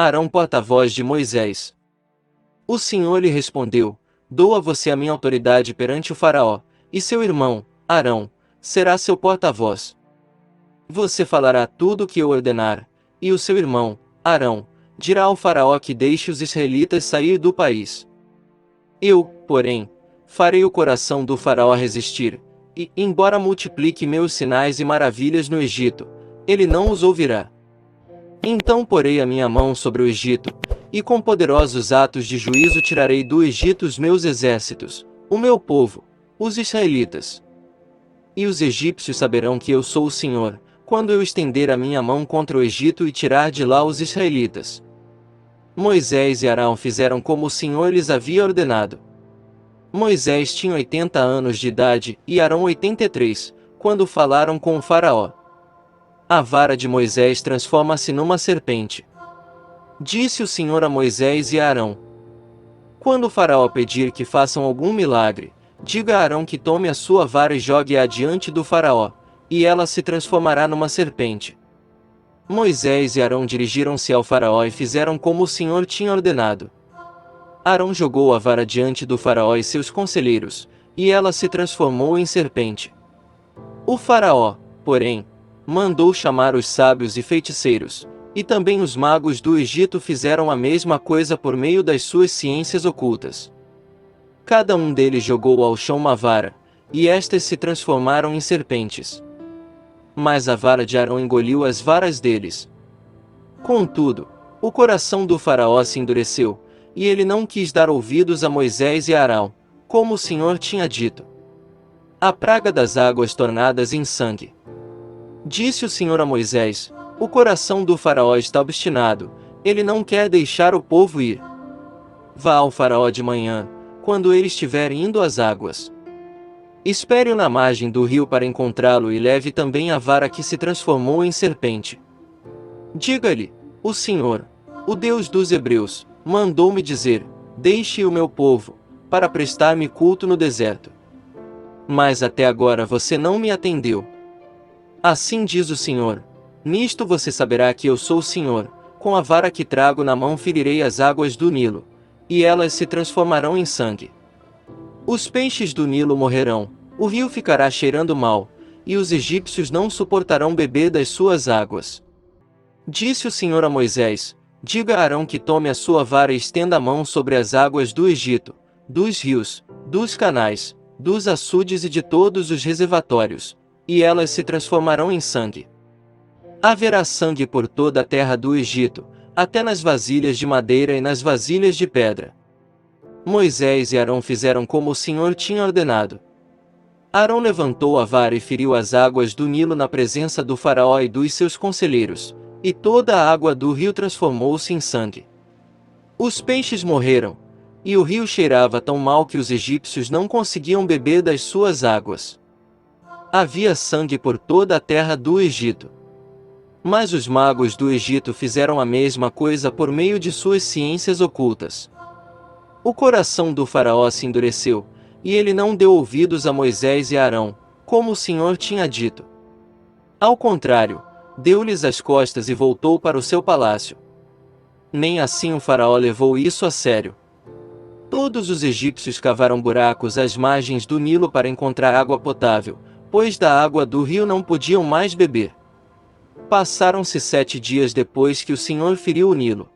Arão, porta-voz de Moisés. O Senhor lhe respondeu: Dou a você a minha autoridade perante o Faraó, e seu irmão, Arão, será seu porta-voz. Você falará tudo o que eu ordenar, e o seu irmão, Arão, dirá ao Faraó que deixe os israelitas sair do país. Eu, porém, farei o coração do Faraó resistir, e, embora multiplique meus sinais e maravilhas no Egito, ele não os ouvirá. Então porei a minha mão sobre o Egito, e com poderosos atos de juízo tirarei do Egito os meus exércitos, o meu povo, os israelitas. E os egípcios saberão que eu sou o Senhor, quando eu estender a minha mão contra o Egito e tirar de lá os israelitas. Moisés e Arão fizeram como o Senhor lhes havia ordenado. Moisés tinha 80 anos de idade, e Arão 83, quando falaram com o Faraó. A vara de Moisés transforma-se numa serpente. Disse o Senhor a Moisés e a Arão: Quando o Faraó pedir que façam algum milagre, diga a Arão que tome a sua vara e jogue-a diante do Faraó, e ela se transformará numa serpente. Moisés e Arão dirigiram-se ao Faraó e fizeram como o Senhor tinha ordenado. Arão jogou a vara diante do Faraó e seus conselheiros, e ela se transformou em serpente. O Faraó, porém, mandou chamar os sábios e feiticeiros, e também os magos do Egito fizeram a mesma coisa por meio das suas ciências ocultas. Cada um deles jogou ao chão uma vara, e estas se transformaram em serpentes. Mas a vara de Arão engoliu as varas deles. Contudo, o coração do Faraó se endureceu, e ele não quis dar ouvidos a Moisés e a Arão, como o Senhor tinha dito. A praga das águas tornadas em sangue. Disse o Senhor a Moisés: O coração do Faraó está obstinado, ele não quer deixar o povo ir. Vá ao Faraó de manhã, quando ele estiver indo às águas. Espere-o na margem do rio para encontrá-lo e leve também a vara que se transformou em serpente. Diga-lhe: O Senhor, o Deus dos Hebreus, mandou-me dizer: Deixe o meu povo, para prestar-me culto no deserto. Mas até agora você não me atendeu. Assim diz o Senhor: Nisto você saberá que eu sou o Senhor, com a vara que trago na mão ferirei as águas do Nilo, e elas se transformarão em sangue. Os peixes do Nilo morrerão, o rio ficará cheirando mal, e os egípcios não suportarão beber das suas águas. Disse o Senhor a Moisés: Diga a Arão que tome a sua vara e estenda a mão sobre as águas do Egito, dos rios, dos canais, dos açudes e de todos os reservatórios, e elas se transformarão em sangue. Haverá sangue por toda a terra do Egito, até nas vasilhas de madeira e nas vasilhas de pedra. Moisés e Arão fizeram como o Senhor tinha ordenado. Arão levantou a vara e feriu as águas do Nilo na presença do Faraó e dos seus conselheiros, e toda a água do rio transformou-se em sangue. Os peixes morreram, e o rio cheirava tão mal que os egípcios não conseguiam beber das suas águas. Havia sangue por toda a terra do Egito. Mas os magos do Egito fizeram a mesma coisa por meio de suas ciências ocultas. O coração do Faraó se endureceu, e ele não deu ouvidos a Moisés e a Arão, como o Senhor tinha dito. Ao contrário, deu-lhes as costas e voltou para o seu palácio. Nem assim o Faraó levou isso a sério. Todos os egípcios cavaram buracos às margens do Nilo para encontrar água potável, pois da água do rio não podiam mais beber. Passaram-se 7 dias depois que o Senhor feriu o Nilo.